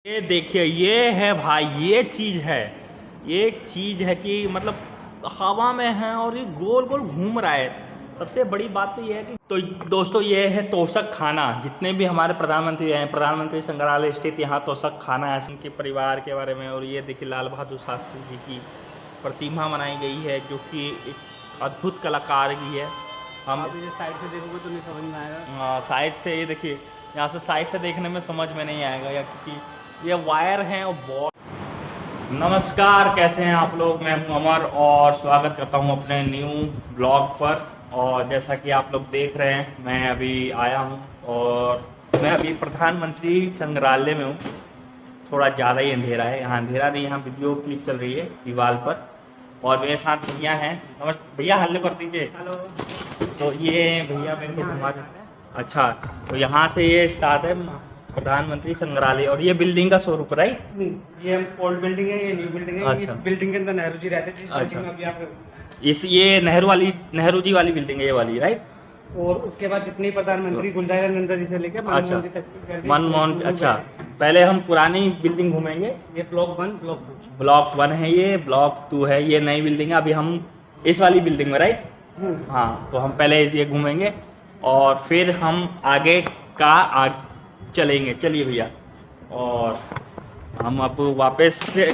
ये देखिए, ये है भाई, ये चीज़ है। ये एक चीज़ है कि मतलब हवा में है और ये गोल गोल घूम रहा है। सबसे बड़ी बात तो ये है कि तो दोस्तों, ये है तोशक खाना। जितने भी हमारे प्रधानमंत्री हैं, प्रधानमंत्री संग्रहालय स्थित यहाँ तोशक खाना है, उनके परिवार के बारे में। और ये देखिए, लाल बहादुर शास्त्री जी की प्रतिमा बनाई गई है, जो कि एक अद्भुत कलाकार की है। हम ये साइड से देखोगे तो नहीं समझ में आएगा। साइड से, ये देखिए, यहाँ से साइड से देखने में समझ में नहीं आएगा, या क्योंकि ये वायर हैं और बहुत। नमस्कार, कैसे हैं आप लोग? मैं हूं अमर और स्वागत करता हूं अपने न्यू ब्लॉग पर। और जैसा कि आप लोग देख रहे हैं, मैं अभी आया हूं और मैं अभी प्रधानमंत्री संग्रहालय में हूं। थोड़ा ज़्यादा ही अंधेरा है, यहाँ अंधेरा नहीं, यहाँ वीडियो क्लिप चल रही है दीवार पर। और मेरे साथ भैया हैं। नमस्ते भैया, हेलो कर दीजिए। हेलो। तो ये भैया मेरे को घुमा। अच्छा, तो यहाँ से ये स्टार्ट है प्रधानमंत्री संग्रहालय। और ये बिल्डिंग का स्वरूप, राइट? नहीं, ये ओल्ड बिल्डिंग है, ये न्यू बिल्डिंग है। अच्छा। इस बिल्डिंग के अंदर नेहरू जी रहते थे। इस अच्छा। बिल्डिंग में अभी आप ये नेहरू जी वाली बिल्डिंग है, ये वाली, राइट? और उसके बाद जितने प्रधानमंत्री गुलजारा नंदा जी से लेकर मनमोहन जी तक। मनमोहन, अच्छा। पहले हम पुरानी बिल्डिंग घूमेंगे। ये ब्लॉक 1, ब्लॉक 2। ब्लॉक 1 है, ये ब्लॉक 2 है, ये नई बिल्डिंग है। अभी हम इस वाली बिल्डिंग में, राइट? हाँ, तो हम पहले ये घूमेंगे और फिर हम आगे का चलेंगे। चलिए भैया। और हम अब वापस से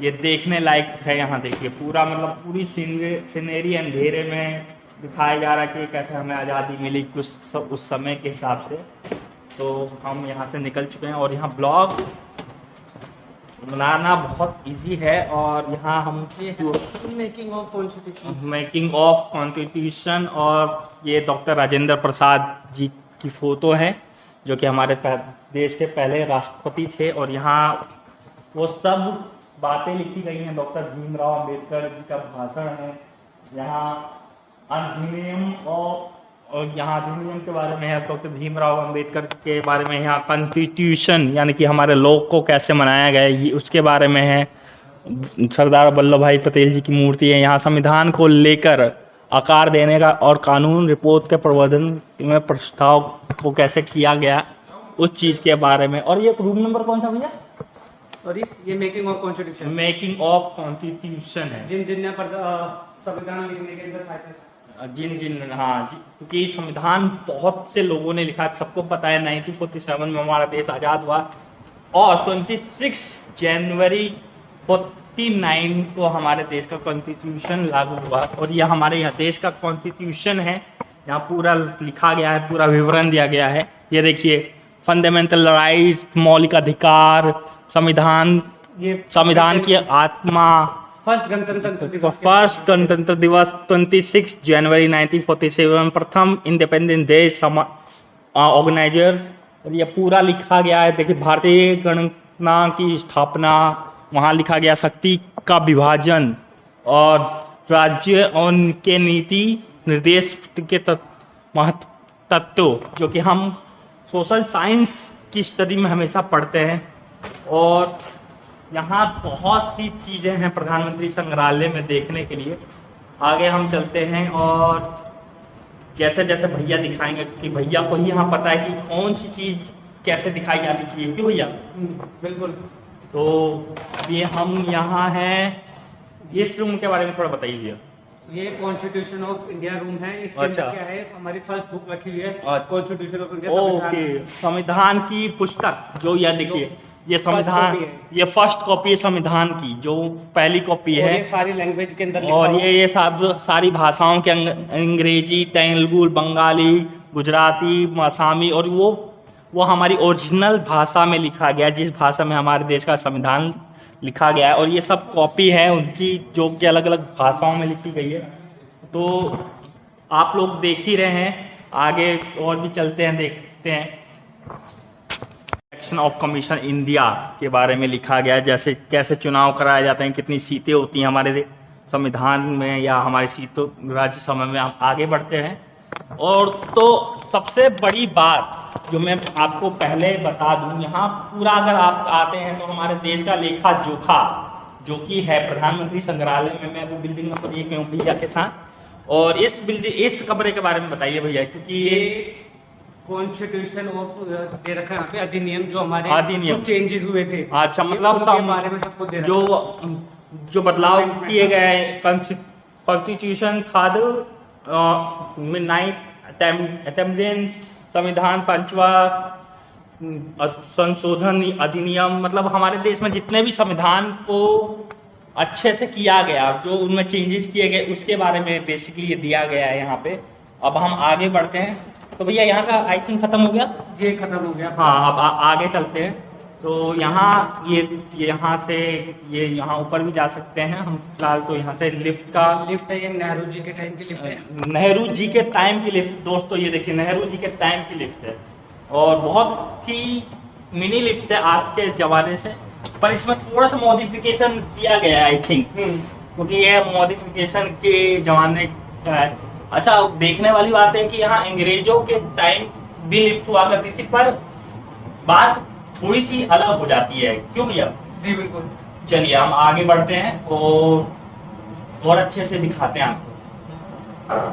ये देखने लायक है। यहाँ देखिए, पूरा मतलब पूरी सीनरी अंधेरे में दिखाया जा रहा है कि कैसे हमें आज़ादी मिली कुछ उस समय के हिसाब से। तो हम यहाँ से निकल चुके हैं और यहाँ ब्लॉग बनाना बहुत इजी है। और यहाँ हम मेकिंग ऑफ कॉन्स्टिट्यूशन और ये डॉक्टर राजेंद्र प्रसाद जी की फ़ोटो है, जो कि हमारे देश के पहले राष्ट्रपति थे। और यहाँ वो सब बातें लिखी गई हैं। डॉक्टर भीमराव अंबेडकर जी का भाषण है। यहाँ अधिनियम और यहाँ अधिनियम के बारे में है, डॉक्टर भीमराव अंबेडकर के बारे में। यहाँ कॉन्स्टिट्यूशन यानी कि हमारे लोग को कैसे मनाया गया है, उसके बारे में है। सरदार वल्लभ भाई पटेल जी की मूर्ति है। यहाँ संविधान को लेकर आकार देने का और कानून रिपोर्ट के प्रवर्धन में प्रस्ताव को कैसे किया गया, उस चीज़ के बारे में। और ये रूम नंबर कौन सा भैया? सॉरी, ये making of constitution. Making of constitution है। जिन संविधान लिखने के अंदर जिन हाँ, क्योंकि संविधान बहुत से लोगों ने लिखा। सबको पता है 1947 में हमारा देश आज़ाद हुआ और 26 जनवरी 49 को हमारे देश का कॉन्स्टिट्यूशन लागू हुआ। और यह हमारे यहाँ देश का कॉन्स्टिट्यूशन है। यहाँ पूरा लिखा गया है, पूरा विवरण दिया गया है। ये देखिए, फंडामेंटल राइट्स, मौलिक अधिकार, संविधान, ये संविधान की आत्मा। फर्स्ट गणतंत्र दिवस 26 जनवरी 1947, प्रथम इंडिपेंडेंस डे ऑर्गेनाइजर। और ये पूरा लिखा गया है। देखिए, भारतीय गणना की स्थापना, वहाँ लिखा गया शक्ति का विभाजन और राज्य और उनके नीति निर्देश के महत्व तत्व, जो कि हम सोशल साइंस की स्टडी में हमेशा पढ़ते हैं। और यहाँ बहुत सी चीज़ें हैं प्रधानमंत्री संग्रहालय में देखने के लिए। आगे हम चलते हैं और जैसे जैसे भैया दिखाएंगे, कि भैया को ही यहाँ पता है कि कौन सी चीज़ कैसे दिखाई जानी चाहिए। क्यों भैया? बिल्कुल। तो ये हम यहाँ हैं। इस रूम के बारे में थोड़ा बताइए भैया। ये कॉन्स्टिट्यूशन ऑफ इंडिया रूम है। इसके अंदर क्या है, हमारी फर्स्ट बुक रखी हुई है, कॉन्स्टिट्यूशन ऑफ इंडिया। ओके, संविधान की पुस्तक, जो यह देखिए, ये संविधान, ये फर्स्ट कॉपी है संविधान की, जो पहली कॉपी है। ये सारी लैंग्वेज के अंदर और ये सारी भाषाओं के अंग्रेजी, तेलुगु, बंगाली, गुजराती, असमी, और वो हमारी ओरिजिनल भाषा में लिखा गया, जिस भाषा में हमारे देश का संविधान लिखा गया है। और ये सब कॉपी है उनकी, जो कि अलग अलग भाषाओं में लिखी गई है। तो आप लोग देख ही रहे हैं, आगे और भी चलते हैं, देखते हैं। इलेक्शन ऑफ कमीशन इंडिया के बारे में लिखा गया है, जैसे कैसे चुनाव कराए जाते हैं, कितनी सीटें होती हैं हमारे संविधान में या हमारी सीटों राज्यसभा में। हम आगे बढ़ते हैं। और तो सबसे बड़ी बात जो मैं आपको पहले बता दूं, यहाँ पूरा अगर आप आते हैं तो हमारे देश का लेखा जोखा, जो कि है प्रधानमंत्री संग्रहालय में। मैं वो बिल्डिंग नंबर 1 में हूँ भैया के साथ। और इस कमरे के बारे में बताइए भैया, क्योंकि कॉन्स्टिट्यूशन ऑफ दे रखा है यहाँ पे, अधिनियम जो हमारे अधिनियम चेंजेस हुए थे। अच्छा, मतलब उनके बारे में सबको दे रखा है। जो बदलाव किए गए कॉन्स्टिट्यूशन खाद मिडनाइट अटेम्बलेंस, संविधान पांचवा संशोधन अधिनियम, मतलब हमारे देश में जितने भी संविधान को अच्छे से किया गया, जो उनमें चेंजेस किए गए, उसके बारे में बेसिकली ये दिया गया है यहाँ पे। अब हम आगे बढ़ते हैं। तो भैया यहाँ का आई थिंक खत्म हो गया, ये खत्म हो गया। हाँ, अब आगे चलते हैं। तो यहाँ ये यहाँ से ये यहाँ ऊपर भी जा सकते हैं हम। फिलहाल तो यहाँ से लिफ्ट है, ये नेहरू जी के टाइम की लिफ्ट है। नेहरू जी के टाइम की लिफ्ट दोस्तों, ये देखिए नेहरू जी के टाइम की लिफ्ट है और बहुत ही मिनी लिफ्ट है आज के ज़माने से, पर इसमें थोड़ा सा मॉडिफिकेशन किया गया है आई थिंक, क्योंकि ये मॉडिफिकेशन के ज़माने का है। अच्छा, देखने वाली बात है कि यहाँ अंग्रेजों के टाइम भी लिफ्ट हुआ करती थी, पर बात थोड़ी सी अलग हो जाती है। क्यों भैया? जी बिल्कुल। चलिए हम आगे बढ़ते हैं और अच्छे से दिखाते हैं आपको।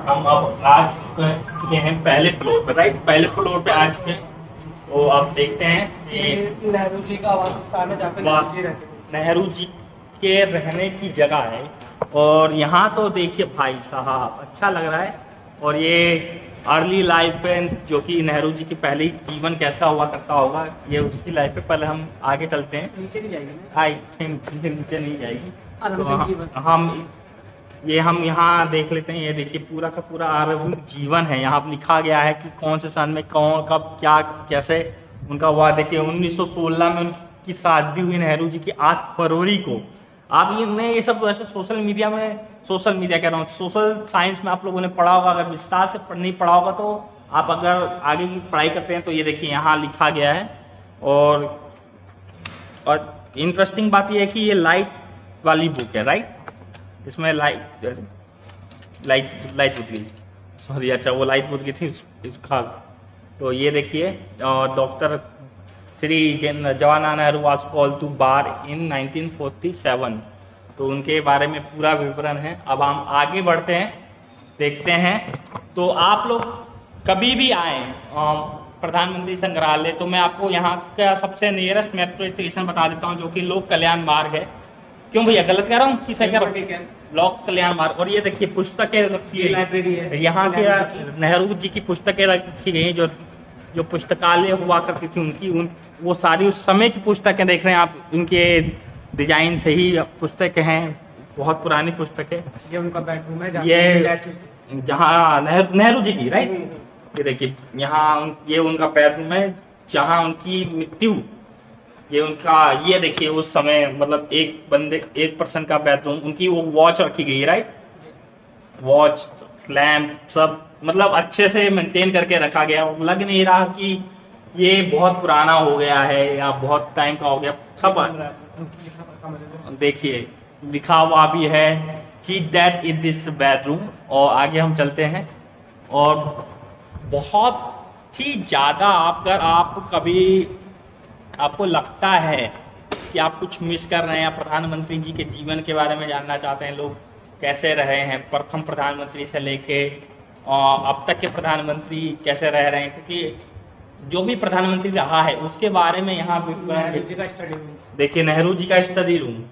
हम अब आ चुके हैं पहले फ्लोर पे, राइट? पहले फ्लोर पे आ चुके हैं। तो अब देखते हैं ये नेहरू जी का आवास स्थान है जहाँ पे नेहरू जी रहते थे। नेहरू जी के रहने की जगह है। और यहाँ तो देखिए भाई साहब, अच्छा लग रहा है। और ये अर्ली लाइफ है, जो कि नेहरू जी की पहले जीवन कैसा हुआ करता होगा, ये उसकी लाइफ है। पहले हम आगे चलते हैं। नीचे नहीं जाएगी ना? आई थिंक नीचे नहीं जाएगी। आरंभिक जीवन। तो हम यहाँ देख लेते हैं। ये देखिए पूरा का पूरा आरंभिक जीवन है। यहाँ लिखा गया है कि कौन से सन में कौन कब क्या कैसे उनका हुआ। देखिए 1916 में उनकी शादी हुई नेहरू जी की 8 फरवरी को। आप ये सब वैसे सोशल मीडिया कह रहा हूँ, सोशल साइंस में आप लोगों ने पढ़ा होगा। अगर विस्तार से नहीं पढ़ा होगा तो आप अगर आगे की पढ़ाई करते हैं तो ये देखिए यहाँ लिखा गया है। और इंटरेस्टिंग बात ये है कि ये लाइट वाली बुक है, राइट? इसमें लाइट बुझ गई, सॉरी। अच्छा, वो लाइट बुझ गई थी इसका। तो ये देखिए, doctor Shri Jawaharlal Nehru was called to bar in 1947। तो उनके बारे में पूरा विवरण है। अब हम आगे बढ़ते हैं, देखते हैं। तो आप लोग कभी भी आए प्रधानमंत्री संग्रहालय, तो मैं आपको यहाँ का सबसे नियरेस्ट मेट्रो स्टेशन बता देता हूँ, जो कि लोक कल्याण मार्ग है। क्यों भैया, गलत कह रहा हूँ कि सही कह रहा हूँ? ठीक है, लोक कल्याण मार्ग। और ये देखिए पुस्तकें रखी है, लाइब्रेरी है यहाँ के नेहरू जी की पुस्तकें रखी गई हैं, जो पुस्तकालय हुआ करती थी वो सारी उस समय की पुस्तकें देख रहे हैं आप। उनके डिजाइन से ही पुस्तकें हैं, बहुत पुरानी पुस्तकें। ये उनका बेडरूम है, ये जहाँ नेहरू जी की, राइट? ये देखिए यहाँ ये उनका बेडरूम है जहाँ उनकी मृत्यु। ये देखिए उस समय, मतलब एक पर्सन का बेडरूम, उनकी वो वॉच रखी गई है, राइट? वॉच, लैम्प, सब मतलब अच्छे से मेंटेन करके रखा गया। लग नहीं रहा कि ये बहुत पुराना हो गया है या बहुत टाइम का हो गया। सब देखिए लिखा हुआ भी है कि दैट इज दिस बेडरूम। और आगे हम चलते हैं। और बहुत ही ज़्यादा अगर आपको लगता है कि आप कुछ मिस कर रहे हैं, प्रधानमंत्री जी के जीवन के बारे में जानना चाहते हैं, लोग कैसे रहे हैं प्रथम प्रधानमंत्री से लेके अब तक के प्रधानमंत्री कैसे रह रहे हैं, क्योंकि जो भी प्रधानमंत्री रहा है उसके बारे में यहाँ देखिए नेहरू जी का स्टडी रूम।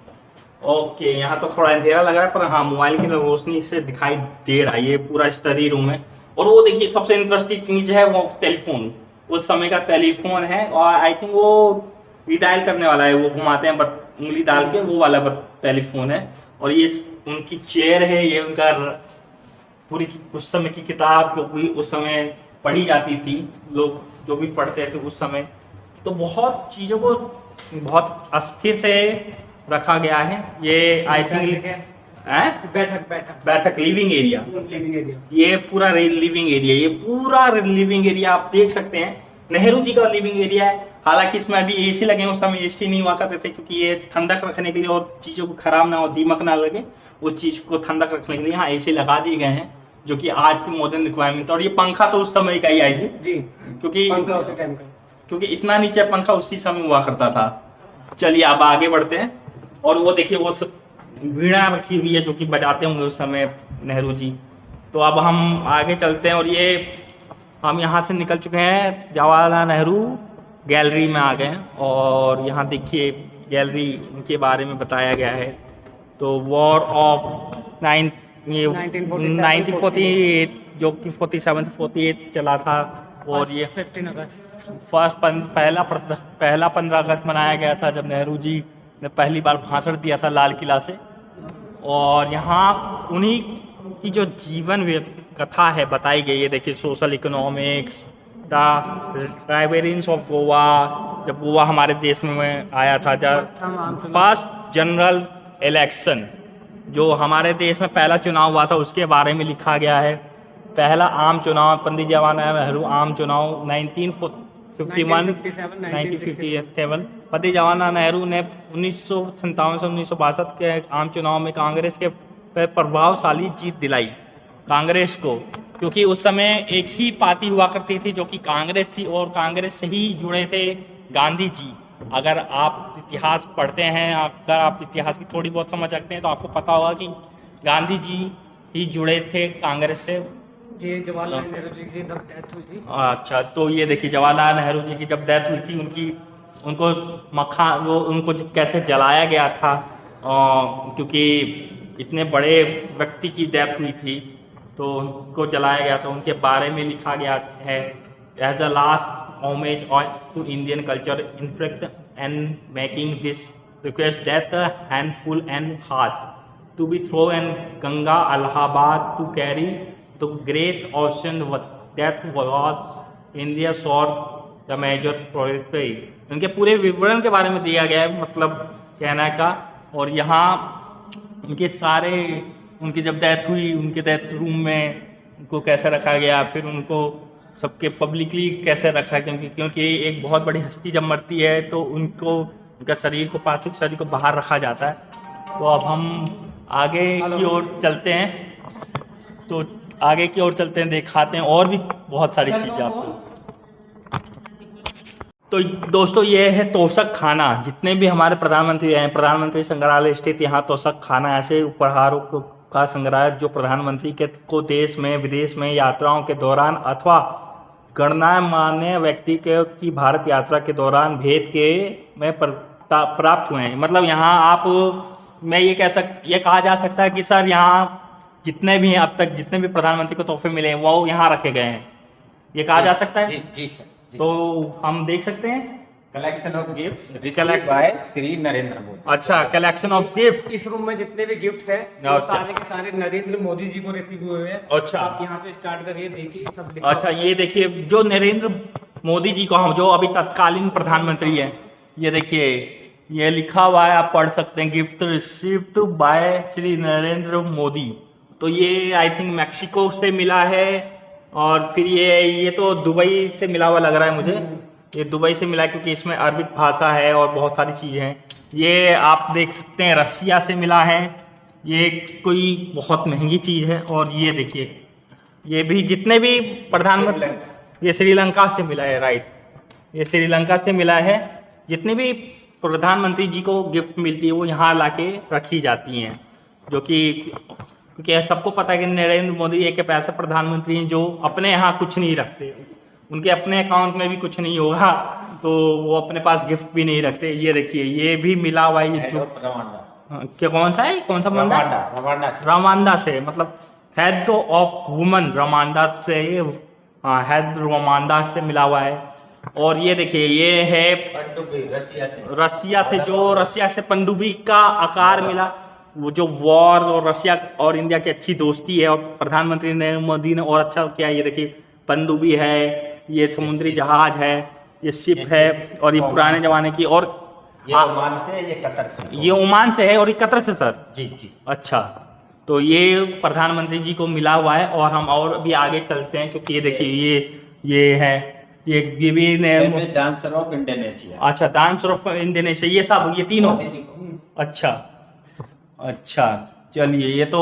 ओके, यहाँ तो थोड़ा अंधेरा लगा है, पर हाँ मोबाइल की रोशनी से दिखाई दे रहा है। ये पूरा स्टडी रूम है। और वो देखिए सबसे इंटरेस्टिंग चीज़ है वो टेलीफोन, उस समय का टेलीफोन है। और आई थिंक वो रिडायल करने वाला है, वो घुमाते हैं उंगली डाल के, वो वाला टेलीफोन है। और ये उनकी चेयर है, ये उनका पूरी उस समय की किताब जो भी उस समय पढ़ी जाती थी, लोग जो भी पढ़ते थे उस समय। तो बहुत चीज़ों को बहुत अस्थिर से रखा गया है। ये आई थिंक बैठक लिविंग एरिया, ये पूरा लिविंग एरिया आप देख सकते हैं। नेहरू जी का लिविंग एरिया है। हालांकि इसमें अभी एसी लगे हैं, उस समय एसी नहीं हुआ करते थे, क्योंकि ये ठंडक रखने के लिए और चीज़ों को खराब ना हो, दीमक ना लगे, उस चीज़ को ठंडक रखने के लिए यहाँ एसी लगा दिए गए हैं, जो कि आज की मॉडर्न रिक्वायरमेंट। और ये पंखा तो उस समय का ही आई थी जी, क्योंकि इतना नीचे पंखा उसी समय हुआ करता था। चलिए अब आगे बढ़ते हैं। और वो देखिए वो सब वीणा रखी हुई है, जो कि बजाते होंगे उस समय नेहरू जी। तो अब हम आगे चलते हैं। और ये हम यहाँ से निकल चुके हैं, जवाहरलाल नेहरू गैलरी में आ गए हैं और यहाँ देखिए गैलरी के बारे में बताया गया है। तो वॉर ऑफ 1948 जो कि 47 से 48 चला था और ये 15 अगस्त पहला 15 अगस्त मनाया गया था जब नेहरू जी ने पहली बार भाषण दिया था लाल किला से। और यहाँ उन्हीं की जो जीवन कथा है बताई गई है। देखिए social economics, the tribarians of Goa, जब गोवा हमारे देश में आया था, जब फर्स्ट जनरल इलेक्शन जो हमारे देश में पहला चुनाव हुआ था उसके बारे में लिखा गया है। पहला आम चुनाव पंडित जवाहरलाल नेहरू आम चुनाव 1957 पंडित जवाहरलाल नेहरू ने 1957 से 1962 के आम चुनाव में कांग्रेस के प्रभावशाली जीत दिलाई कांग्रेस को, क्योंकि उस समय एक ही पार्टी हुआ करती थी जो कि कांग्रेस थी और कांग्रेस से ही जुड़े थे गांधी जी। अगर आप इतिहास पढ़ते हैं, अगर आप इतिहास की थोड़ी बहुत समझ रखते हैं तो आपको पता होगा कि गांधी जी ही जुड़े थे कांग्रेस से। ये जवाहरलाल नेहरू जी की जब डेथ हुई थी। अच्छा, तो ये देखिए जवाहरलाल नेहरू जी की जब डेथ हुई थी उनको कैसे जलाया गया था, क्योंकि इतने बड़े व्यक्ति की डेथ हुई थी तो उनको जलाया गया था। उनके बारे में लिखा गया है, as a last homage to Indian culture in fact and making this request that handful and horse to be throw and Ganga Allahabad to carry the great ocean that was India saw the major project. उनके पूरे विवरण के बारे में दिया गया है, मतलब कहना का। और यहाँ उनकी जब डेथ हुई, उनके डेथ रूम में उनको कैसे रखा गया, फिर उनको सबके पब्लिकली कैसे रखा, क्योंकि एक बहुत बड़ी हस्ती जब मरती है तो उनका पार्थिव शरीर को बाहर रखा जाता है। तो अब हम आगे की ओर चलते हैं, दिखाते हैं और भी बहुत सारी चीज़ें आपको। तो दोस्तों ये है तोशक खाना। जितने भी हमारे प्रधानमंत्री हैं, प्रधानमंत्री संग्रहालय स्थित यहाँ तोशक खाना ऐसे उपहारों का संग्रह जो प्रधानमंत्री को देश में विदेश में यात्राओं के दौरान अथवा गणमान्य व्यक्ति की भारत यात्रा के दौरान भेंट में प्राप्त हुए हैं। मतलब यहाँ ये कहा जा सकता है कि सर यहाँ जितने भी हैं अब तक जितने भी प्रधानमंत्री को तोहफे मिले हैं वो यहाँ रखे गए हैं, ये कहा जा सकता है। जी सर। तो हम देख सकते हैं collection of gift received by Shri Narendra Modi. अच्छा, कलेक्शन ऑफ गिफ्ट। इस रूम में जितने भी गिफ्ट्स हैं वो सारे के सारे नरेंद्र मोदी जी को रिसीव हुए हैं। अच्छा, आप यहाँ से स्टार्ट करिए, देखिए सब। अच्छा, ये देखिए जो नरेंद्र मोदी जी को हम जो अभी तत्कालीन प्रधानमंत्री हैं, ये देखिए ये लिखा हुआ है, आप पढ़ सकते हैं, gift received by Shri Narendra Modi. तो ये आई थिंक मैक्सिको से मिला है और फिर ये तो दुबई से मिला हुआ लग रहा है मुझे। ये दुबई से मिला है क्योंकि इसमें अरबिक भाषा है और बहुत सारी चीज़ें हैं। ये आप देख सकते हैं रसिया से मिला है, ये कोई बहुत महंगी चीज़ है। और ये देखिए ये भी जितने भी प्रधानमंत्री, ये श्रीलंका से मिला है, राइट, ये श्रीलंका से मिला है। जितने भी प्रधानमंत्री जी को गिफ्ट मिलती है वो यहाँ लाके रखी जाती हैं, जो कि क्योंकि सबको पता है कि नरेंद्र मोदी एक ऐसे प्रधानमंत्री हैं जो अपने यहाँ कुछ नहीं रखते, उनके अपने अकाउंट में भी कुछ नहीं होगा तो वो अपने पास गिफ्ट भी नहीं रखते। ये देखिए ये भी मिला हुआ है, ये जो क्या कौन सा है, कौन सा रवांडा से, मतलब हेड ऑफ वुमन रवांडा से, हेड रवांडा से मिला हुआ है। और ये देखिए ये है रसिया से पनडुब्बी का आकार मिला, वो जो वॉर और रशिया और इंडिया की अच्छी दोस्ती है और प्रधानमंत्री नरेंद्र मोदी ने और अच्छा किया। ये देखिए पनडुब्बी है, ये समुद्री जहाज है, ये शिप है और ये पुराने जमाने की। और ये ओमान से, ये कतर से, ये ओमान से है और ये कतर से सर। जी। अच्छा, तो ये प्रधानमंत्री जी को मिला हुआ है। और हम और भी आगे चलते हैं क्योंकि ये देखिए ये है, ये भी डांसर ऑफ इंडोनेशिया। अच्छा, डांसर ऑफ इंडोनेशिया, ये सब ये तीनों। अच्छा, चलिए ये तो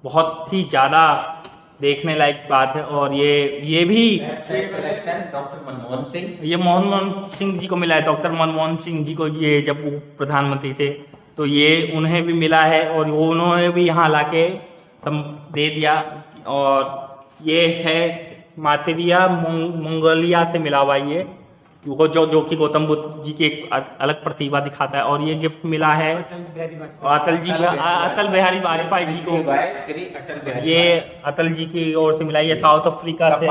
बहुत ही ज़्यादा देखने लायक बात है। और ये भी डॉक्टर मनमोहन सिंह, ये मनमोहन सिंह जी को मिला है, डॉक्टर मनमोहन सिंह जी को, ये जब वो प्रधानमंत्री थे तो ये उन्हें भी मिला है और उन्होंने भी यहाँ लाके दे दिया। और ये है मातेरिया मंगोलिया से मिला हुआ है ये, जो कि गौतम बुद्ध जी की एक अलग प्रतिभा दिखाता है। और ये गिफ्ट मिला है अटल बिहारी वाजपेयी जी को। श्री अटल बिहारी, ये अटल जी की ओर से मिला है। ये साउथ अफ्रीका से,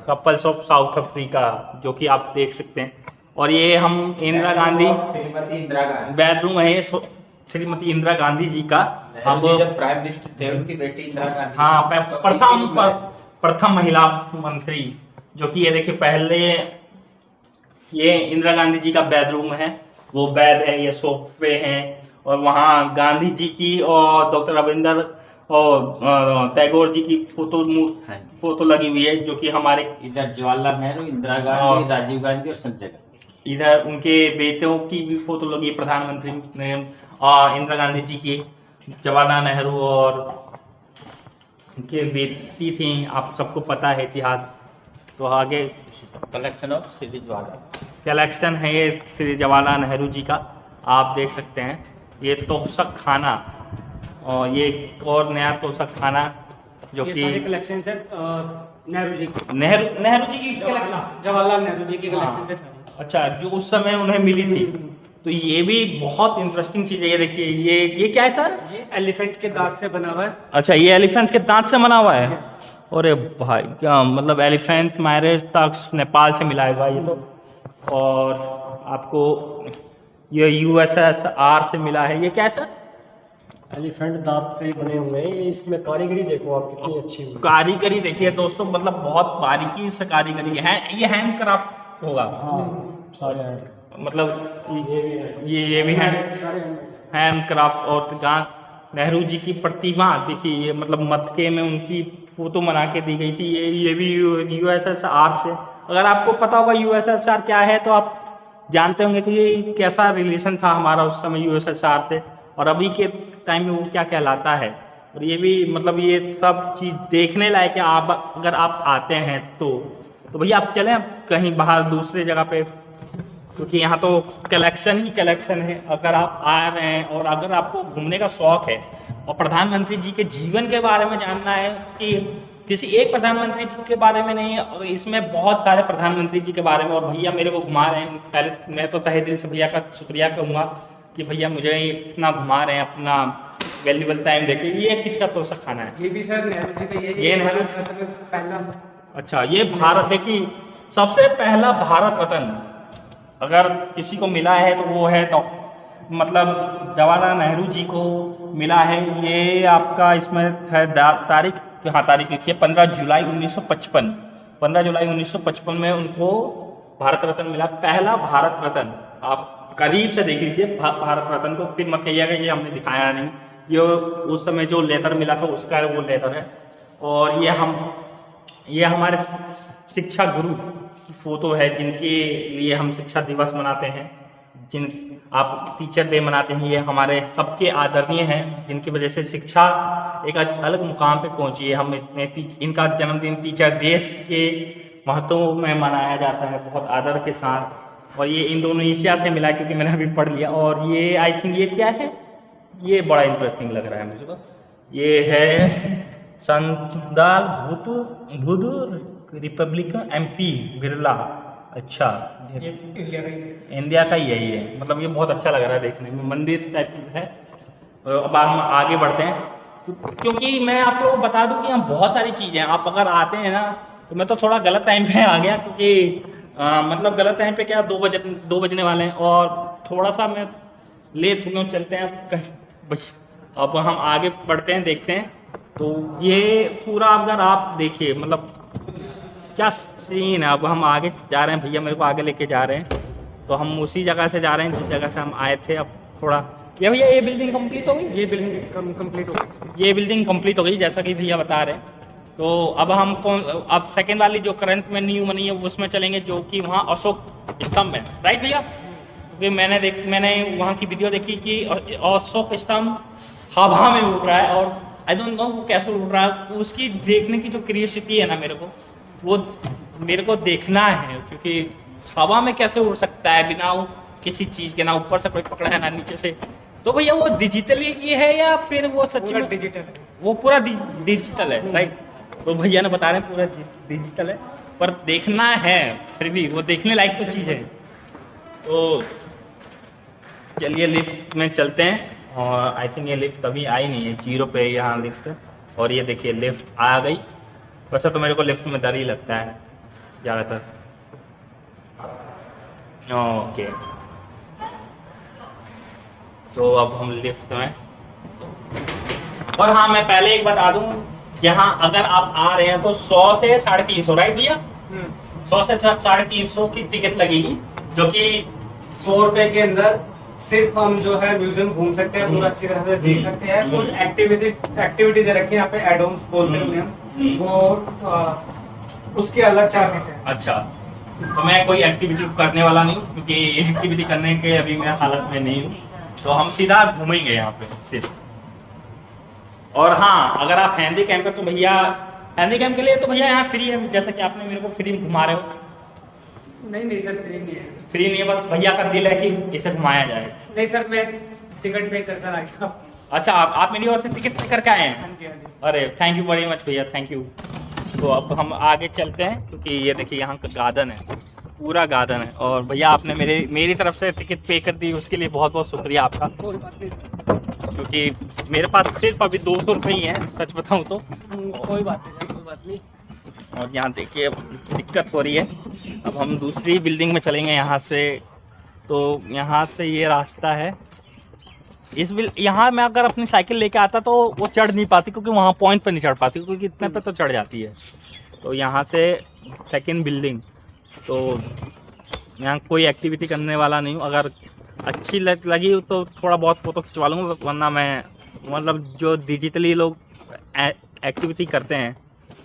कपल्स ऑफ साउथ अफ्रीका, जो कि आप देख सकते हैं। और ये हम इंदिरा गांधी, श्रीमती इंदिरा गांधी बेडरूम है ये श्रीमती इंदिरा गांधी जी का। अब जब प्राइम मिनिस्टर थे उनकी बेटी इंदिरा गांधी, हाँ, प्रथम महिला मंत्री, जो कि ये देखिए पहले ये इंदिरा गांधी जी का बेडरूम है, वो बेड है, ये सोफे हैं। और वहाँ गांधी जी की और डॉक्टर रविंद्र और टैगोर जी की फोटो लगी हुई है, जो कि हमारे इधर जवाहरलाल नेहरू, इंदिरा गांधी, राजीव गांधी और संजय गांधी। इधर उनके बेटों की भी फोटो लगी है, प्रधानमंत्री इंदिरा गांधी जी की, जवाहरलाल नेहरू और उनके बेटी थी, आप सबको पता है इतिहास। तो आगे collection of Shri Jawaharlal, collection है ये श्री जवाहरलाल नेहरू जी का, आप देख सकते हैं। ये तोशक खाना, और ये एक और नया तोशक खाना जो कि कलेक्शन है नेहरू जी की, नेहरू जी की कलेक्शन, जवाहरलाल नेहरू जी की कलेक्शन है। अच्छा, जो उस समय उन्हें मिली थी। तो ये भी बहुत इंटरेस्टिंग चीज़ है। ये देखिए, ये क्या है सर? ये एलिफेंट के दांत से बना हुआ है। अच्छा, ये एलिफेंट के दांत से बना हुआ है। अरे भाई, क्या मतलब, एलिफेंट मैरिज तक नेपाल से मिला है भाई ये तो। और आपको ये USSR से मिला है। ये क्या है सर? एलिफेंट दांत से बने हुए हैं। इसमें कारीगरी देखो आप कितनी अच्छी हुई। कारीगरी देखिए दोस्तों, मतलब बहुत बारीकी से कारीगरी है। ये हैंड क्राफ्ट होगा। हाँ, सारे हैंड, मतलब ये भी है, ये हैंड क्राफ्ट। और नेहरू जी की प्रतिमा देखिए, ये मतलब मटके में उनकी फोटो बना के दी गई थी। ये भी USSR से। अगर आपको पता होगा USSR क्या है, तो आप जानते होंगे कि ये कैसा रिलेशन था हमारा उस समय USSR से, और अभी के टाइम में वो क्या कहलाता है। और ये भी मतलब ये सब चीज़ देखने लायक है। आप अगर आप आते हैं तो भैया आप चलें कहीं बाहर दूसरी जगह पे, क्योंकि यहाँ तो कलेक्शन ही कलेक्शन है। अगर आप आ रहे हैं और अगर आपको घूमने का शौक है और प्रधानमंत्री जी के जीवन के बारे में जानना है, कि किसी एक प्रधानमंत्री जी के बारे में नहीं, और इसमें बहुत सारे प्रधानमंत्री जी के बारे में, और भैया मेरे को घुमा रहे हैं। पहले मैं तो तहे दिल से भैया का शुक्रिया कहूँगा कि भैया मुझे इतना घुमा रहे हैं, अपना वैल्यूबल टाइम देके। ये किसका तोशक खाना है? ये भी सर नेहरू जी का। ये नेहरू पहला। अच्छा, ये भारत, देखिए सबसे पहला भारत रत्न अगर किसी को मिला है तो वो है मतलब जवाहरलाल नेहरू जी को मिला है। ये आपका इसमें है तारीख, हाँ तारीख लिखिए 15 जुलाई 1955। 15 जुलाई 1955 में उनको भारत रत्न मिला, पहला भारत रत्न। आप करीब से देख लीजिए भारत रत्न को, फिर मत कहिएगा कि हमने दिखाया नहीं। ये उस समय जो लेटर मिला था उसका वो लेटर है। और ये हमारे शिक्षा गुरु की फोटो है, जिनके लिए हम शिक्षा दिवस मनाते हैं, जिन आप टीचर डे मनाते हैं। ये हमारे सबके आदरणीय हैं, जिनकी वजह से शिक्षा एक अलग मुकाम पे पहुंची है। हम इनका जन्मदिन टीचर देश के महत्व में मनाया जाता है बहुत आदर के साथ। और ये इंडोनेशिया से मिला, क्योंकि मैंने अभी पढ़ लिया। और ये आई थिंक ये क्या है, ये बड़ा इंटरेस्टिंग लग रहा है मुझे। ये है संदाल भूत रिपब्लिक MP बिरला। अच्छा, इंडिया का ही है ये, मतलब ये बहुत अच्छा लग रहा है देखने में, मंदिर टाइप की है। अब हम आगे बढ़ते हैं, क्योंकि मैं आप लोगों को बता दूं कि यहाँ बहुत सारी चीज़ें, आप अगर आते हैं ना, तो मैं तो थोड़ा गलत टाइम पे आ गया, क्योंकि मतलब गलत टाइम पे क्या, 2 बजने वाले हैं और थोड़ा सा मैं लेट हो गया। चलते हैं अब हम आगे बढ़ते हैं, देखते हैं। तो ये पूरा अगर आप देखिए, मतलब क्या सीन है। अब हम आगे जा रहे हैं, भैया मेरे को आगे लेके जा रहे हैं, तो हम उसी जगह से जा रहे हैं जिस जगह से हम आए थे। अब थोड़ा ये भैया, ये बिल्डिंग कंप्लीट हो गई? ये बिल्डिंग कंप्लीट हो गई। ये बिल्डिंग कंप्लीट हो गई, जैसा कि भैया बता रहे हैं। तो अब हम अब सेकेंड वाली जो करंट में न्यू बनी है उसमें चलेंगे, जो कि वहाँ अशोक स्तंभ है, राइट भैया? क्योंकि मैंने वहाँ की वीडियो देखी कि अशोक स्तंभ हवा में उड़ रहा है, और आई डोंट नो वो कैसे उड़ रहा है। उसकी देखने की जो क्रियोसिटी है ना, मेरे को देखना है, क्योंकि हवा में कैसे उड़ सकता है बिना किसी चीज़ के, ना ऊपर से कोई पकड़ा है ना नीचे से। तो भैया वो डिजिटली ये है या फिर वो सच में डिजिटल है? वो पूरा डिजिटल है, राइट? तो भैया ने बता रहे हैं पूरा डिजिटल है, पर देखना है फिर भी वो देखने लायक तो चीज़ है। तो चलिए लिफ्ट में चलते हैं। और आई थिंक ये लिफ्ट अभी आई नहीं है, 0 पे यहाँ लिफ्ट है। और ये देखिए लिफ्ट आ गई। वैसे तो मेरे को लिफ्ट में डर ही लगता है ज़्यादातर। ओके, तो अब हम लिफ्ट में। और हाँ, मैं पहले एक बता दूं, यहाँ अगर आप आ रहे हैं तो 100 से 350, राइट भैया? 100 से 350 की टिकट लगेगी, जो कि 100 रुपए के अंदर सिर्फ हम जो है म्यूजियम घूम सकते हैं, पूरा अच्छी तरह से देख सकते हैं। कुछ एक्टिविटी दे रखी है यहाँ पे, एड ऑन्स बोलते हैं उन्हें, वो उसके अलग चार्जेस है। अच्छा, तो मैं कोई एक्टिविटी करने वाला नहीं हूँ, क्योंकि एक्टिविटी करने के अभी मैं हालत में नहीं हूँ। तो हम सीधा घूमेंगे यहाँ पे सिर्फ। और हाँ, अगर आप हैंडी कैम्प पे, तो भैया हैंडी कैम्प के लिए तो भैया यहाँ फ्री है, जैसा कि आपने मेरे को फ्री में घुमा रहे हो। नहीं सर, फ्री नहीं है। फ्री नहीं है, बस भैया का दिल है कि इसे घुमाया जाए। नहीं सर, मैं टिकट पे करकर आ गया। अच्छा, आप मेरी ओर से टिकट पे करके आए हैं? हाँ जी, हाँ जी। अरे थैंक यू वेरी मच भैया, थैंक यू। तो अब हम आगे चलते हैं, क्योंकि ये देखिए यहाँ का गार्डन है, पूरा गार्डन है। और भैया आपने मेरी तरफ से टिकट पे कर दी, उसके लिए बहुत बहुत शुक्रिया आपका। कोई बात नहीं, क्योंकि मेरे पास सिर्फ अभी 200 रुपये ही हैं, सच बताऊँ तो। कोई बात नहीं सर, कोई बात नहीं। और यहाँ देखिए अब दिक्कत हो रही है। अब हम दूसरी बिल्डिंग में चलेंगे यहाँ से। तो यहाँ से ये रास्ता है। यहाँ मैं अगर अपनी साइकिल लेके आता तो वो चढ़ नहीं पाती, क्योंकि वहाँ पॉइंट पर नहीं चढ़ पाती, क्योंकि इतने पे तो चढ़ जाती है। तो यहाँ से सेकंड बिल्डिंग, तो यहाँ कोई एक्टिविटी करने वाला नहीं हूँ। अगर अच्छी लगी तो थोड़ा बहुत फ़ोटो खिंचवा लूँगा, वरना मैं मतलब जो डिजिटली लोग एक्टिविटी करते हैं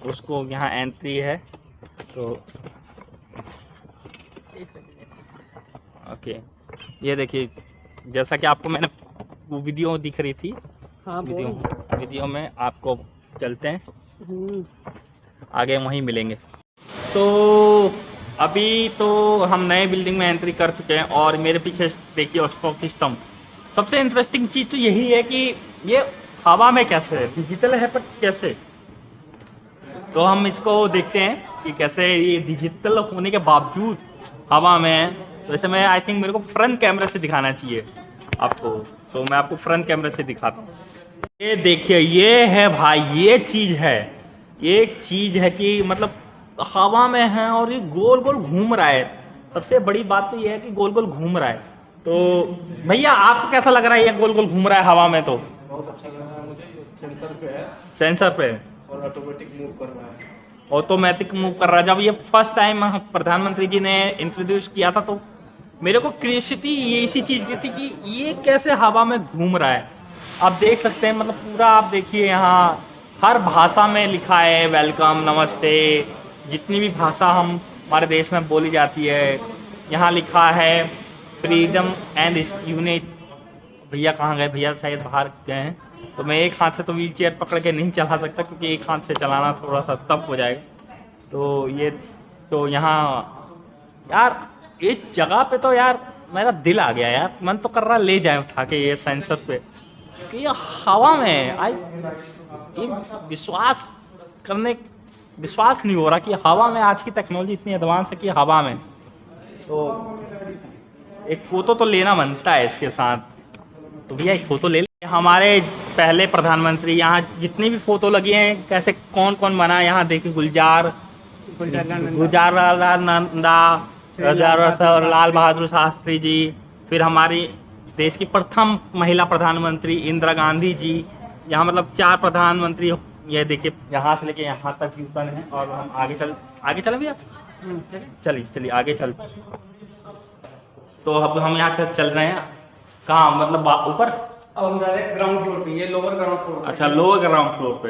उसको यहाँ एंट्री है। तो ओके, ये देखिए जैसा कि आपको मैंने वो वीडियो दिख रही थी, हाँ, वीडियो में आपको चलते हैं आगे, वहीं मिलेंगे। तो अभी तो हम नए बिल्डिंग में एंट्री कर चुके हैं, और मेरे पीछे देखिए स्टॉक सिस्टम। सबसे इंटरेस्टिंग चीज़ तो यही है कि ये हवा में कैसे है, डिजिटल है पर कैसे। तो हम इसको देखते हैं कि कैसे ये डिजिटल होने के बावजूद हवा में है। तो ऐसे में आई थिंक मेरे को फ्रंट कैमरे से दिखाना चाहिए आपको, तो मैं आपको फ्रंट कैमरे से दिखाता हूँ। ये देखिए, ये है भाई, ये चीज़ है, एक चीज़ है कि मतलब हवा में है और ये गोल गोल घूम रहा है। सबसे बड़ी बात तो ये है कि गोल गोल घूम रहा है। तो भैया आपको कैसा लग रहा है ये गोल गोल घूम रहा है हवा में? तो बहुत अच्छा लग रहा है मुझे। सेंसर पे है, सेंसर पे और ऑटोमेटिक मूव कर रहा है। ऑटोमेटिक मूव कर रहा है। जब ये फर्स्ट टाइम प्रधानमंत्री जी ने इंट्रोड्यूस किया था, तो मेरे को क्यूरियोसिटी ये इसी चीज़ की थी कि ये कैसे हवा में घूम रहा है। आप देख सकते हैं, मतलब पूरा आप देखिए यहाँ हर भाषा में लिखा है वेलकम, नमस्ते, जितनी भी भाषा हमारे देश में बोली जाती है यहाँ लिखा है फ्रीडम एंड यूनिट। भैया कहाँ गए? भैया शायद बाहर गए हैं। तो मैं एक हाथ से तो व्हील चेयर पकड़ के नहीं चला सकता, क्योंकि एक हाथ से चलाना थोड़ा सा टफ हो जाएगा। तो ये तो यहाँ यार इस जगह पे तो यार मेरा दिल आ गया यार, मन तो कर रहा ले जाए उठा के ये सेंसर पे, कि ये हवा में ये विश्वास नहीं हो रहा कि हवा में आज की टेक्नोलॉजी इतनी एडवांस है कि हवा में। तो एक फ़ोटो तो लेना बनता है इसके साथ। तो भैया एक फ़ोटो ले ले। हमारे पहले प्रधानमंत्री यहाँ जितनी भी फ़ोटो लगी हैं, कैसे कौन कौन बना, यहाँ देखिए गुलजार लाल नंदा, लाल बहादुर शास्त्री जी, फिर हमारी देश की प्रथम महिला प्रधानमंत्री इंदिरा गांधी जी। यहाँ मतलब 4 प्रधानमंत्री, ये देखिए यहाँ से लेके यहाँ तक यूटर्न है। और हम आगे चले भैया, चलिए आगे चल। तो अब हम यहाँ चल रहे हैं कहाँ, मतलब ऊपर? अब हम ग्राउंड फ्लोर पे, ये लोअर ग्राउंड फ्लोर। अच्छा, लोअर ग्राउंड फ्लोर पे,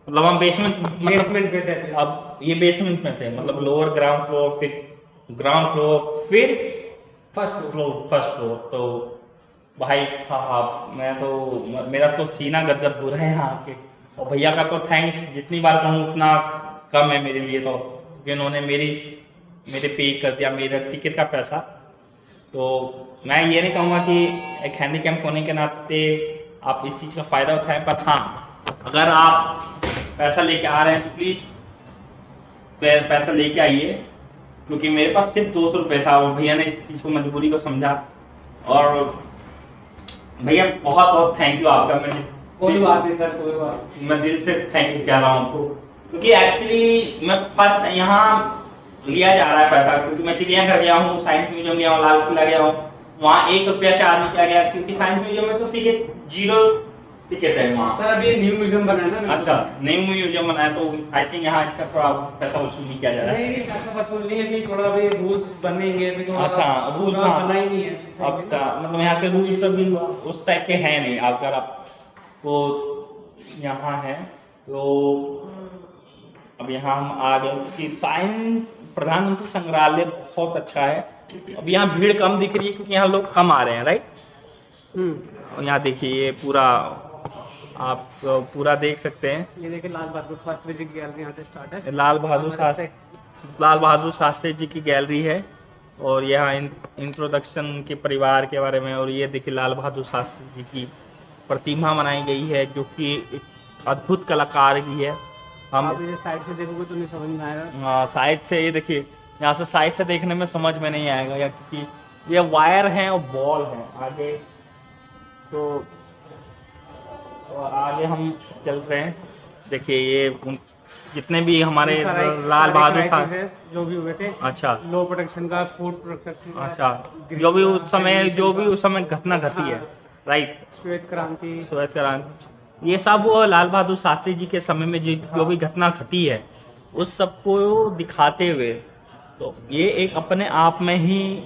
मतलब हम बेसमेंट पे थे। अब ये बेसमेंट में थे, मतलब लोअर ग्राउंड फ्लोर, फिर ग्राउंड फ्लोर, फिर फर्स्ट फ्लोर। तो भाई साहब मेरा तो सीना गदगद हो रहा है यहाँ के। और भैया का तो थैंक्स, जितनी बार कहूँ उतना कम है मेरे लिए, तो क्योंकि उन्होंने मेरे पे कर दिया मेरा टिकट का पैसा। तो मैं ये नहीं कहूँगा कि एक हैंडीकैप होने के नाते आप इस चीज़ का फ़ायदा उठाएं, पर हाँ, अगर आप पैसा लेके आ रहे हैं तो प्लीज़ पैसा लेके आइए, क्योंकि मेरे पास सिर्फ 200 रुपये था और भैया ने इस चीज़ को मजबूरी को समझा। और भैया बहुत बहुत थैंक यू आपका। कोई बात नहीं सर, कोई बात नहीं। मैं दिल से थैंक यू कह रहा हूँ आपको, क्योंकि एक्चुअली मैं फर्स्ट यहाँ लिया जा रहा है पैसा, क्योंकि मैं चिड़ियाघर गया हूँ, साइंस म्यूजियम गया हूँ, लाल किला गया हूँ, वहाँ 1 रुपया चार्ज नहीं किया गया, क्योंकि साइंस म्यूजियम में तो टिकट 0 टिकट है वहाँ। सर अभी न्यू म्यूजियम बना है ना। अच्छा, न्यू म्यूजियम बना है तो आई थिंक यहाँ इसका थोड़ा पैसा वसूली किया जा रहा है। नहीं पैसा वसूल नहीं है, कि थोड़ा अभी रूल्स बनेंगे अभी। अच्छा, रूल्स बना ही नहीं है। अच्छा, मतलब यहाँ के रूल्स अभी उस टाइप के हैं नहीं। अगर आपको यहाँ है तो अब यहाँ हम आ गए कि साइंस प्रधानमंत्री संग्रहालय बहुत अच्छा है। अब यहाँ भीड़ कम दिख रही है क्योंकि यहाँ लोग कम आ रहे हैं, राइट। और यहाँ देखिए ये पूरा आप पूरा देख सकते हैं। ये देखिए लाल बहादुर शास्त्री जी की गैलरी यहाँ से स्टार्ट है। लाल बहादुर शास्त्री जी की गैलरी है और यहाँ इंट्रोडक्शन के परिवार के बारे में। और ये देखिए लाल बहादुर शास्त्री जी की प्रतिमा बनाई गई है जो कि एक अद्भुत कलाकार की है। हम आप ये साइड से देखोगे तो नहीं समझ में आएगा। साइड से ये देखिए, यहाँ से साइड से देखने में समझ में नहीं आएगा, या क्योंकि ये वायर हैं और बॉल हैं आगे। तो आगे हम चल रहे हैं। देखिए ये जितने भी हमारे लाल बहादुर शास्त्री जो भी हुए थे, अच्छा, लो प्रोटेक्शन का, फूड प्रोटेक्शन का, अच्छा, जो भी उस समय घटना घटी है, राइट, श्वेत क्रांति, ये सब वो लाल बहादुर शास्त्री जी के समय में जो भी घटना घटी है उस सबको दिखाते हुए, तो ये एक अपने आप में ही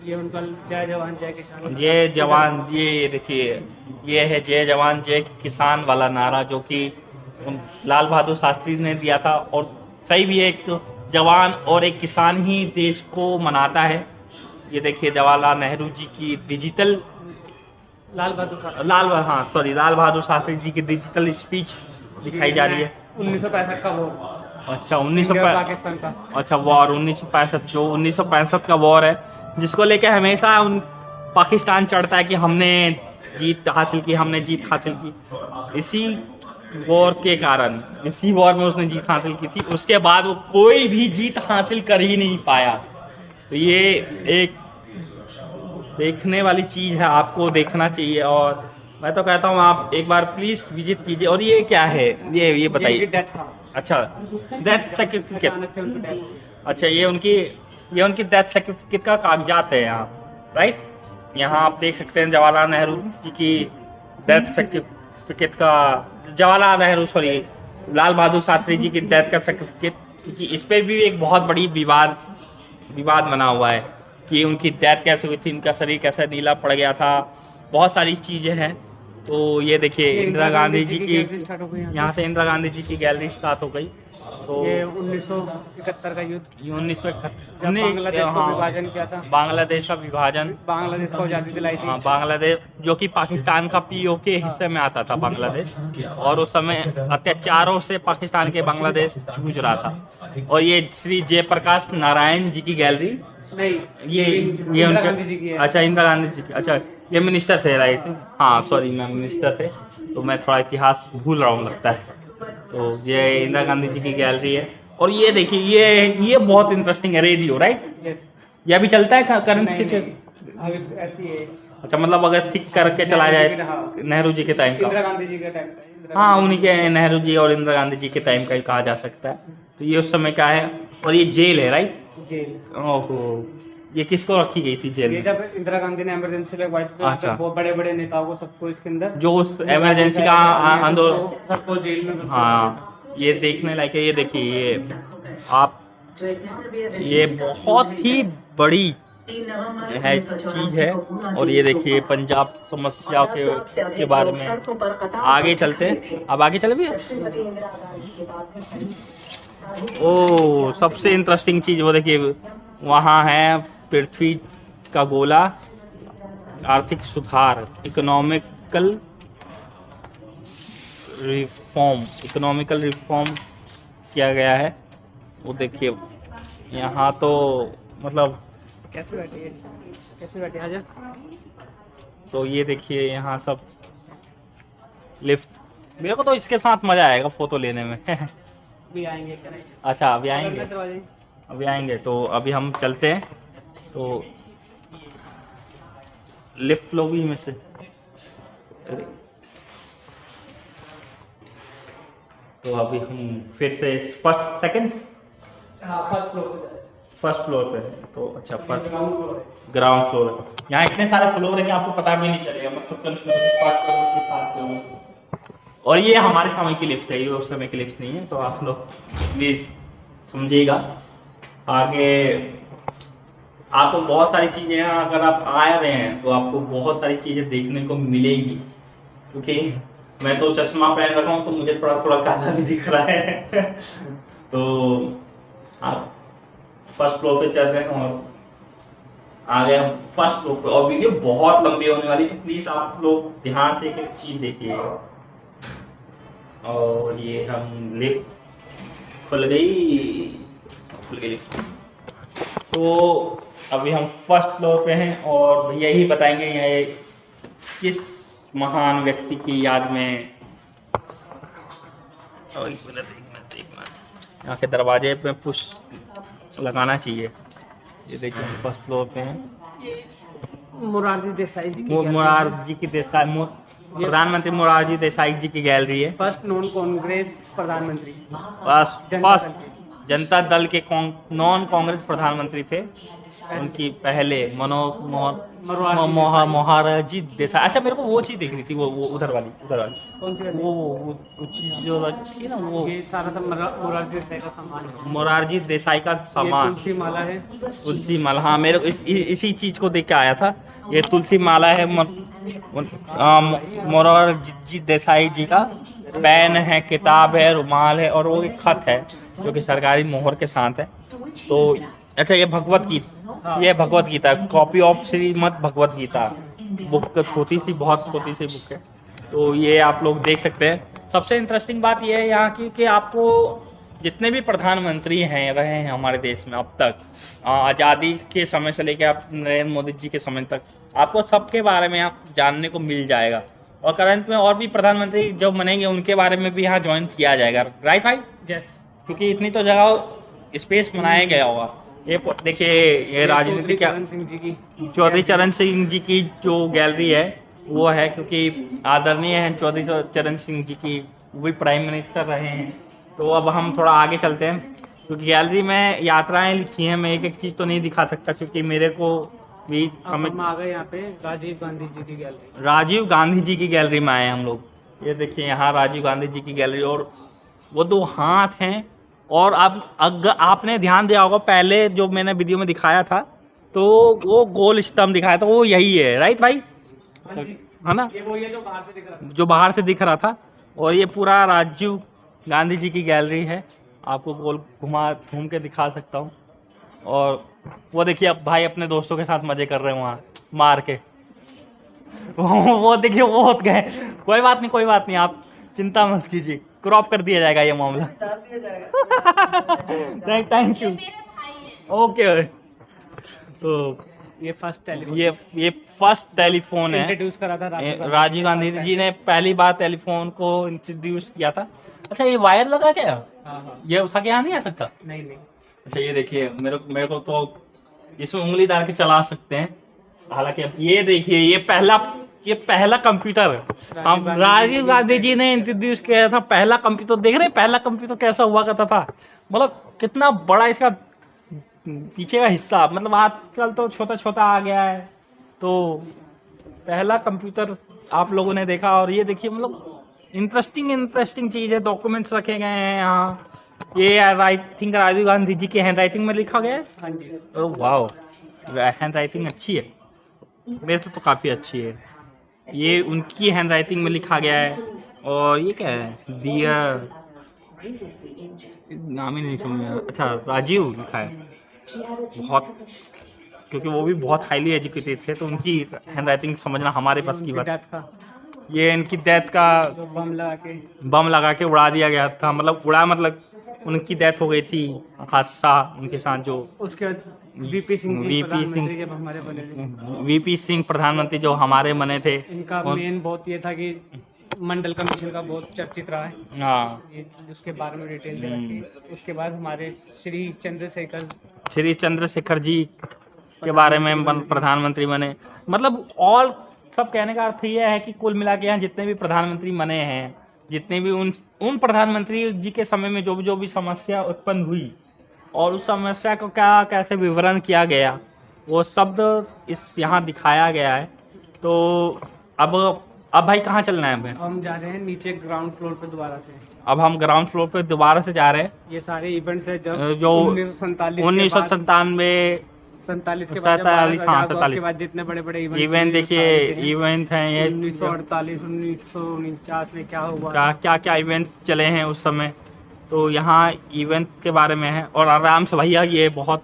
ये उनका जय जवान जय किसान, ये जवान, ये देखिए ये है जय जवान जय किसान वाला नारा जो कि लाल बहादुर शास्त्री ने दिया था। और सही भी है, एक जवान और एक किसान ही देश को मनाता है। ये देखिए जवाहरलाल नेहरू जी की डिजिटल लाल बहादुर शास्त्री जी की डिजिटल स्पीच दिखाई जा रही है। 1965 का वो, अच्छा, पाकिस्तान का, अच्छा, वॉर 1965, जो 1965 का वॉर है जिसको लेके हमेशा पाकिस्तान चढ़ता है कि हमने जीत हासिल की। इसी वॉर के कारण, इसी वॉर में उसने जीत हासिल की थी। उसके बाद वो कोई भी जीत हासिल कर ही नहीं पाया। तो ये एक देखने वाली चीज़ है, आपको देखना चाहिए। और मैं तो कहता हूँ आप एक बार प्लीज़ विजिट कीजिए। और ये क्या है, ये बताइए। अच्छा, डेथ सर्टिफिकेट, अच्छा, ये उनकी डेथ सर्टिफिकेट का कागजात है यहाँ, राइट। यहाँ आप देख सकते हैं जवाहरलाल नेहरू जी की डेथ सर्टिफिकेट का, लाल बहादुर शास्त्री जी की डेथ का सर्टिफिकेट, क्योंकि इस पर भी एक बहुत बड़ी विवाद बना हुआ है कि उनकी डेथ कैसे हुई थी, इनका शरीर कैसे नीला पड़ गया था, बहुत सारी चीज़ें हैं। तो ये देखिए इंदिरा गांधी जी की, यहाँ से इंदिरा गांधी जी की गैलरी स्टार्ट हो गई। तो ये 1971 का युद्ध, 1971 बांग्लादेश को विभाजन किया था, बांग्लादेश का विभाजन, बांग्लादेश को आज़ादी दिलाई थी। हाँ, बांग्लादेश जो कि पाकिस्तान का पीओके हिस्से में आता था बांग्लादेश, और उस समय अत्याचारों से पाकिस्तान के बांग्लादेश जूझ रहा था। और ये श्री जयप्रकाश नारायण जी की गैलरी, नहीं, ये इंदिरा गांधी जी की है। अच्छा, इंदिरा गांधी जी की, अच्छा, ये मिनिस्टर थे, राइट। हाँ, सॉरी, मैं मिनिस्टर थे, तो मैं थोड़ा इतिहास भूल रहा हूँ लगता है। तो ये इंदिरा गांधी जी की गैलरी है। और ये देखिए ये बहुत इंटरेस्टिंग है, रेडियो, राइट। ये अभी चलता है करंट सिचुएशन, अभी ऐसी है। अच्छा, मतलब अगर ठीक करके चला जाए नेहरू जी के टाइम का, इंदिरा गांधी जी के टाइम का, हाँ, उन्हीं के, नेहरू जी और इंदिरा गांधी जी के टाइम का ही कहा जा सकता है। तो ये उस समय का है। और ये जेल है, राइट, जेल। ओहो, ये किसको रखी गई थी जेल ये में? जब इंदिरा गांधी ने इमरजेंसी लगवाई थी, अच्छा, बहुत बड़े नेताओं को सबको इसके अंदर, जो उस इमरजेंसी का आंदोलन, सबको जेल में। हाँ, ये देखने लायक है। ये देखिए, ये आप, ये बहुत ही बड़ी है चीज़ है। और ये देखिए पंजाब समस्या के बारे में आगे चलते हैं। अब आगे चले भैया। ओ, सबसे इंटरेस्टिंग चीज़ वो देखिए, वहाँ है पृथ्वी का गोला, आर्थिक सुधार, इकोनॉमिकल रिफॉर्म किया गया है। वो देखिए यहाँ तो मतलब कैसे बैठे आजा। तो ये देखिए यहाँ सब लिफ्ट मेरे को तो इसके साथ मजा आएगा फोटो लेने में। भी आएंगे क्या नहीं? अच्छा अभी आएंगे, दरवाजे अभी आएंगे तो अभी हम चलते हैं। तो लिफ्ट लॉबी में से अरे, तो अभी हम फिर से फर्स्ट सेकंड हाँ फर्स्ट फ्लोर पे जाए। फर्स्ट फ्लोर पे हैं। तो अच्छा फर्स्ट ग्राउंड फ्लोर है। ग्राउंड फ्लोर है। यहाँ इतने सारे फ्लोर है कि आपको पता भी नहीं चलेगा, मतलब फर्स्ट फ्लोर के साथ फ्लोर। और ये हमारे समय की लिफ्ट है, ये उस समय की लिफ्ट नहीं है, तो आप लोग प्लीज समझिएगा। आगे आपको बहुत सारी चीज़ें यहाँ अगर आप आ रहे हैं तो आपको बहुत सारी चीज़ें देखने को मिलेगी, क्योंकि मैं तो चश्मा पहन रखा हूँ तो मुझे थोड़ा थोड़ा काला भी दिख रहा है। तो आप फर्स्ट फ्लोर पे चल रहे हैं और आ गए हम फर्स्ट फ्लोर पे, और वीडियो बहुत लंबी होने वाली, तो प्लीज़ आप लोग ध्यान से एक एक चीज़ देखिएगा। और ये हम लिफ्ट खुल गई लिफ्ट। तो अभी हम फर्स्ट फ्लोर पे हैं और भैया ही बताएंगे ये किस महान व्यक्ति की याद में। एक मिनट यहाँ के दरवाजे पे पुश लगाना चाहिए। ये देखिए हम फर्स्ट फ्लोर पे हैं। मुरारजी देसाई जी मोरारजी की देसाई प्रधानमंत्री मोरारजी देसाई जी की गैलरी है। फर्स्ट नॉन कांग्रेस प्रधानमंत्री। फर्स्ट जनता दल के नॉन कांग्रेस प्रधानमंत्री थे। उनकी पहले मोरारजी देसाई। अच्छा मेरे को वो चीज़ देख रही थी, वो उधर वाली कौन सी वो चीज़ जो रखी है ना, वो ये सारा सब मोरारजी देसाई का सामान है। मोरारजी देसाई का ये सामान। तुलसी माला है। तुलसी माला, हाँ मेरे को इसी चीज़ को देख के आया था। ये तुलसी माला है मोरारजी देसाई जी का। पेन है, किताब है, रुमाल है और वो एक खत है जो कि सरकारी मोहर के साथ है। तो अच्छा ये भगवत गीता, ये Bhagavad Gita copy of Shrimad Bhagavad Gita book, छोटी सी बहुत छोटी सी बुक है। तो ये आप लोग देख सकते हैं। सबसे इंटरेस्टिंग बात ये है यहाँ की कि आपको जितने भी प्रधानमंत्री हैं रहे हैं हमारे देश में अब तक, आज़ादी के समय से लेकर आप नरेंद्र मोदी जी के समय तक, आपको सबके बारे में आप जानने को मिल जाएगा। और करंट में और भी प्रधानमंत्री जब बनेंगे उनके बारे में भी यहाँ ज्वाइन किया जाएगा, राइट भाई? यस। क्योंकि इतनी तो जगह स्पेस बनाया गया होगा। ये देखिए ये राजनीति क्या, चौधरी चरण सिंह जी की जो गैलरी है वो है, क्योंकि आदरणीय है चौधरी चरण सिंह जी की, वो भी प्राइम मिनिस्टर रहे हैं। तो अब हम थोड़ा आगे चलते हैं, क्योंकि गैलरी में यात्राएं लिखी हैं। मैं एक एक चीज़ तो नहीं दिखा सकता क्योंकि मेरे को भी समझ। हम आ गए यहाँ पे राजीव गांधी जी की गैलरी। राजीव गांधी जी की गैलरी में आए हम लोग। ये देखिए यहाँ राजीव गांधी जी की गैलरी, और वो दो हाथ हैं। और अब अगर आपने ध्यान दिया होगा पहले जो मैंने वीडियो में दिखाया था, तो वो गोल स्तंभ दिखाया था, वो यही है, राइट भाई? है ना? ये वो ये जो बाहर से दिख रहा है, जो बाहर से दिख रहा था। और ये पूरा राजीव गांधी जी की गैलरी है। आपको गोल घूम के दिखा सकता हूँ। और वो देखिए अब भाई अपने दोस्तों के साथ मजे कर रहे हैं वहाँ मार के। वो देखिए वो हो गए। कोई बात नहीं, आप चिंता मत कीजिए, क्रॉप कर दिया जाएगा ये मामला। Thank you. ओके। तो ये फर्स्ट टेलीफोन, ये फर्स्ट टेलीफोन है। इंट्रोड्यूस करा था राजीव गांधी जी ने पहली बार टेलीफोन को इंट्रोड्यूस किया था। अच्छा ये वायर लगा क्या? हाँ। ये उठा के यहाँ नहीं आ सकता? नहीं। अच्छा ये देखिए मेरे को तो इसमें उंगली डाल के चला सकते हैं। हालांकि अब ये देखिए ये पहला कंप्यूटर हम राजीव गांधी जी ने इंट्रोड्यूस किया था। पहला कंप्यूटर देख रहे हैं, पहला कंप्यूटर कैसा हुआ करता था, मतलब कितना बड़ा इसका पीछे का हिस्सा, मतलब आजकल तो छोटा छोटा आ गया है। तो पहला कंप्यूटर आप लोगों ने देखा। और ये देखिए मतलब इंटरेस्टिंग चीज़ है, डॉक्यूमेंट्स रखे गए हैं यहाँ। ये आई थिंक राजीव गांधी जी की हैंड राइटिंग में लिखा गया है। हाँ जी। ओह वाह, हैंड राइटिंग अच्छी है, मेरे से तो काफ़ी अच्छी है। ये उनकी हैंड राइटिंग में लिखा गया है। और ये क्या है, डियर, नाम ही नहीं समझ में। अच्छा राजीव लिखा है, बहुत, क्योंकि वो भी बहुत हाईली एजुकेटेड थे तो उनकी हैंड राइटिंग समझना हमारे पास की बात। ये इनकी डेथ का बम लगा के उड़ा दिया गया था, मतलब उनकी डेथ हो गई थी, हादसा उनके साथ। जो उसके बाद वीपी सिंह प्रधानमंत्री जब हमारे बने थे, वीपी सिंह प्रधानमंत्री जो हमारे बने थे, इनका मेन बहुत ये था कि मंडल कमीशन का बहुत चर्चित रहा है, हाँ। ये उसके बारे में डिटेल दे रखी है। उसके बाद हमारे श्री चंद्रशेखर जी के बारे में प्रधानमंत्री बने। मतलब ऑल सब कहने का अर्थ यह है कि कुल मिला के यहाँ जितने भी प्रधानमंत्री बने हैं, जितने भी उन प्रधानमंत्री जी के समय में जो भी समस्या उत्पन्न हुई और उस समस्या को क्या कैसे विवरण किया गया, वो शब्द इस यहाँ दिखाया गया है। तो अब भाई कहाँ चलना है हमें? हम जा रहे हैं नीचे ग्राउंड फ्लोर पे दोबारा से। अब हम ग्राउंड फ्लोर पे दोबारा से जा रहे हैं। ये सारे इवेंट्स है जो 1947 के बाद हाँ, 47 के बाद जितने बड़े बड़े इवेंट देखिए, इवेंट हैं ये 1948 1949 में क्या हुआ, क्या इवेंट चले हैं उस समय। तो यहाँ इवेंट के बारे में है और आराम से भैया ये बहुत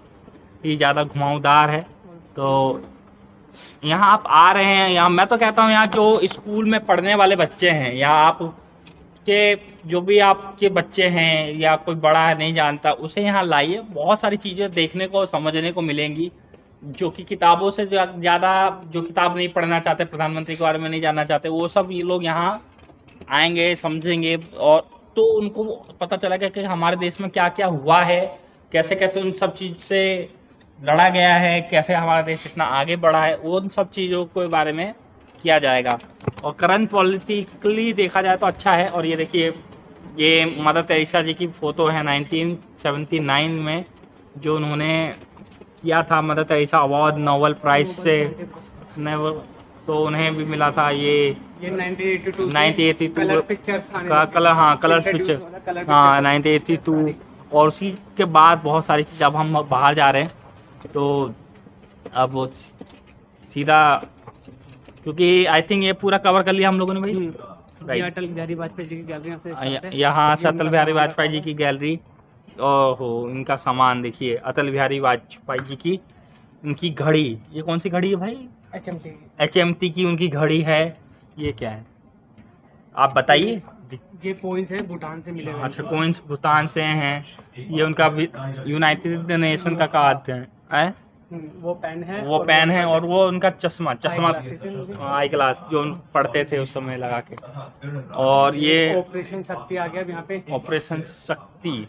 ही ज़्यादा घुमावदार है। तो यहाँ आप आ रहे हैं, यहाँ मैं तो कहता हूँ यहाँ जो स्कूल में पढ़ने वाले बच्चे हैं या आप के जो भी आपके बच्चे हैं या कोई बड़ा है नहीं जानता, उसे यहाँ लाइए। बहुत सारी चीज़ें देखने को समझने को मिलेंगी जो कि किताबों से ज़्यादा, जो किताब नहीं पढ़ना चाहते, प्रधानमंत्री के बारे में नहीं जानना चाहते, वो सब ये लोग यहाँ आएंगे, समझेंगे और तो उनको पता चलेगा कि हमारे देश में क्या क्या हुआ है, कैसे कैसे उन सब चीज़ से लड़ा गया है, कैसे हमारा देश इतना आगे बढ़ा है, उन सब चीज़ों के बारे में किया जाएगा। और करंट पॉलिटिकली देखा जाए तो अच्छा है। और ये देखिए, ये मदर टेरेसा जी की फ़ोटो है 1979 में जो उन्होंने किया था, mother Teresa award Nobel prize से तो उन्हें भी मिला था। ये 1982 कलर पिक्चर्स का कलर पिक्चर हाँ 1982। और उसी के बाद बहुत सारी चीज़, अब हम बाहर जा रहे हैं तो अब वो सीधा, क्योंकि आई थिंक ये पूरा कवर कर लिया हम लोगों ने भाई। अटल बिहारी वाजपेयी जी की गैलरी यहाँ से अटल बिहारी वाजपेयी जी की गैलरी, ओहो इनका सामान देखिए, अटल बिहारी वाजपेयी जी की इनकी घड़ी, ये कौन सी घड़ी है भाई? HMT की उनकी घड़ी है। ये क्या है आप बताइए? ये कॉइन्स है भूटान से मिले हुए। अच्छा, कॉइन्स भूटान से हैं। ये उनका यूनाइटेड नेशन का कार्ड है। वो पेन है और वो उनका चश्मा आई ग्लास जो पढ़ते थे उस समय लगा के। और ये ऑपरेशन शक्ति आ गया यहाँ पे, ऑपरेशन शक्ति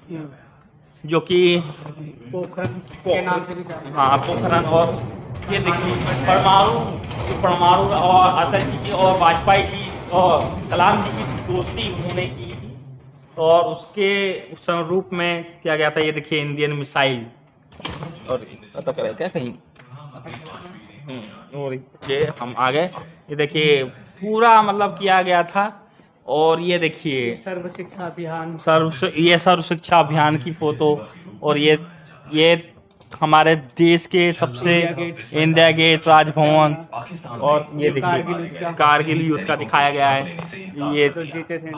जो कि पोखरण के नाम से भी जाना। हाँ, पोखरण। और ये देखिए परमाणु और अटल जी की और वाजपेयी जी और कलाम जी की दोस्ती उन्होंने की थी और उसके स्वरूप में किया गया था। ये देखिए इंडियन मिसाइल, और पता करें क्या कहीं और ये हम आ गए। ये देखिए पूरा मतलब किया गया था। और ये देखिए सर्व शिक्षा अभियान, सर्व शिक्षा अभियान की फोटो। और ये हमारे देश के सबसे इंडिया गेट, राजभवन। और ये देखिए कारगिल युद्ध का दिखाया गया है। ये तो जीते थे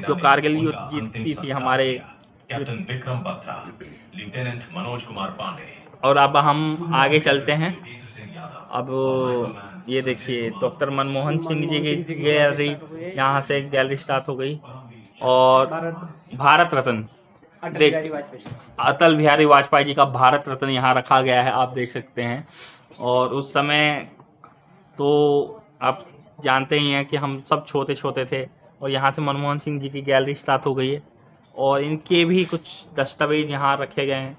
जो कारगिल युद्ध जीती थी हमारे कैप्टन विक्रम बत्रा, लेफ्टिनेंट मनोज कुमार पांडे। और अब हम आगे चलते हैं। अब ये देखिए डॉक्टर मनमोहन सिंह जी की गैलरी, यहाँ से गैलरी स्टार्ट हो गई। और भारत रत्न, अटल बिहारी वाजपेयी जी का भारत रत्न यहाँ रखा गया है, आप देख सकते हैं। और उस समय तो आप जानते ही हैं कि हम सब छोटे छोटे थे। और यहाँ से मनमोहन सिंह जी की गैलरी स्टार्ट हो गई है और इनके भी कुछ दस्तावेज यहाँ रखे गए हैं,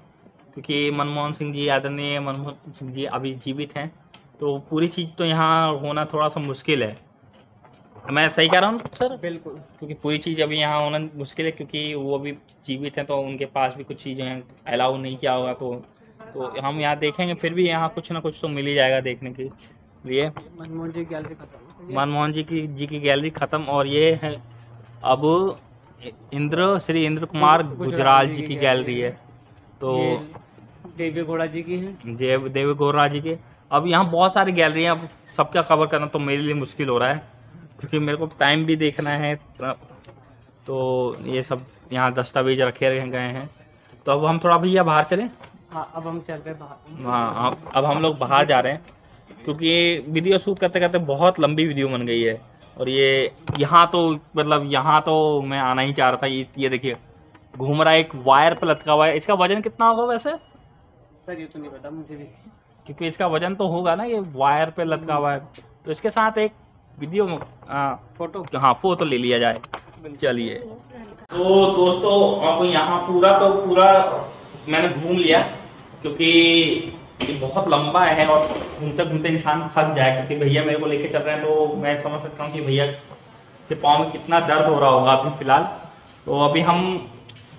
क्योंकि मनमोहन सिंह जी, आदरणीय मनमोहन सिंह जी अभी जीवित हैं, तो पूरी चीज़ तो यहाँ होना थोड़ा सा मुश्किल है। मैं सही कह रहा हूँ सर? बिल्कुल, क्योंकि पूरी चीज़ अभी यहाँ होना मुश्किल है, क्योंकि वो भी जीवित हैं तो उनके पास भी कुछ चीज़ें अलाउ नहीं किया होगा। तो हम यहाँ देखेंगे, फिर भी यहाँ कुछ ना कुछ तो मिल ही जाएगा देखने के लिए। मनमोहन जी की गैलरी खत्म, मनमोहन जी की गैलरी ख़त्म। और ये है अब श्री इंद्र कुमार गुजराल जी की गैलरी है। तो देवी गौड़ा जी की है, देवी गौड़ा जी के। अब यहाँ बहुत सारी गैलरी हैं, अब सबका कवर करना तो मेरे लिए मुश्किल हो रहा है, क्योंकि मेरे को टाइम भी देखना है। तो ये सब यहाँ दस्तावेज रखे गए हैं। तो अब हम थोड़ा भैया बाहर चलें। हाँ, अब हम चल रहे बाहर। हाँ, अब हम लोग बाहर जा रहे हैं, क्योंकि ये वीडियो शूट करते करते बहुत लंबी वीडियो बन गई है। और ये यहाँ तो मैं आना ही चाह रहा था। ये देखिए घूम रहा है, एक वायर पर लटका हुआ है। इसका वजन कितना होगा वैसे सर? ये तो नहीं पता मुझे भी, क्योंकि इसका वजन तो होगा ना, ये वायर पे लटका हुआ है। तो इसके साथ एक वीडियो में फोटो, हाँ फोटो ले लिया जाए। चलिए तो दोस्तों अब यहाँ पूरा मैंने घूम लिया, क्योंकि ये बहुत लंबा है और घूमते घूमते इंसान थक जाए, क्योंकि भैया मेरे को लेके चल रहे हैं तो मैं समझ सकता हूँ कि भैया के पाँव में कितना दर्द हो रहा होगा अभी फ़िलहाल। तो अभी हम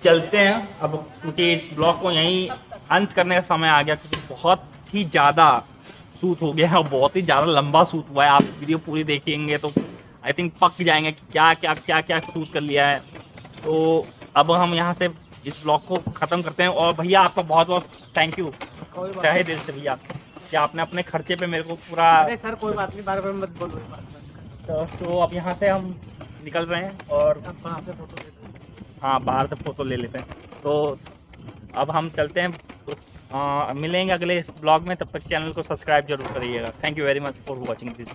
चलते हैं अब, क्योंकि इस ब्लॉग को यहीं अंत करने का समय आ गया, क्योंकि बहुत ही ज़्यादा शूट हो गया है और बहुत ही ज़्यादा लंबा शूट हुआ है। आप वीडियो पूरी देखेंगे तो आई थिंक पक जाएंगे कि क्या शूट कर लिया है। तो अब हम यहाँ से इस ब्लॉग को ख़त्म करते हैं। और भैया आपका बहुत बहुत थैंक यू तहे दिल से भैया, कि आपने अपने खर्चे पे मेरे को पूरा। अरे सर कोई बात नहीं, बार-बार मत बोलो ये बात। तो अब यहाँ से हम निकल रहे हैं और अब बाहर से फोटो ले लो। हाँ बाहर से फोटो ले लेते हैं। तो अब हम चलते हैं, मिलेंगे अगले ब्लॉग में, तब तक चैनल को सब्सक्राइब जरूर करिएगा। Thank you very much for watching this.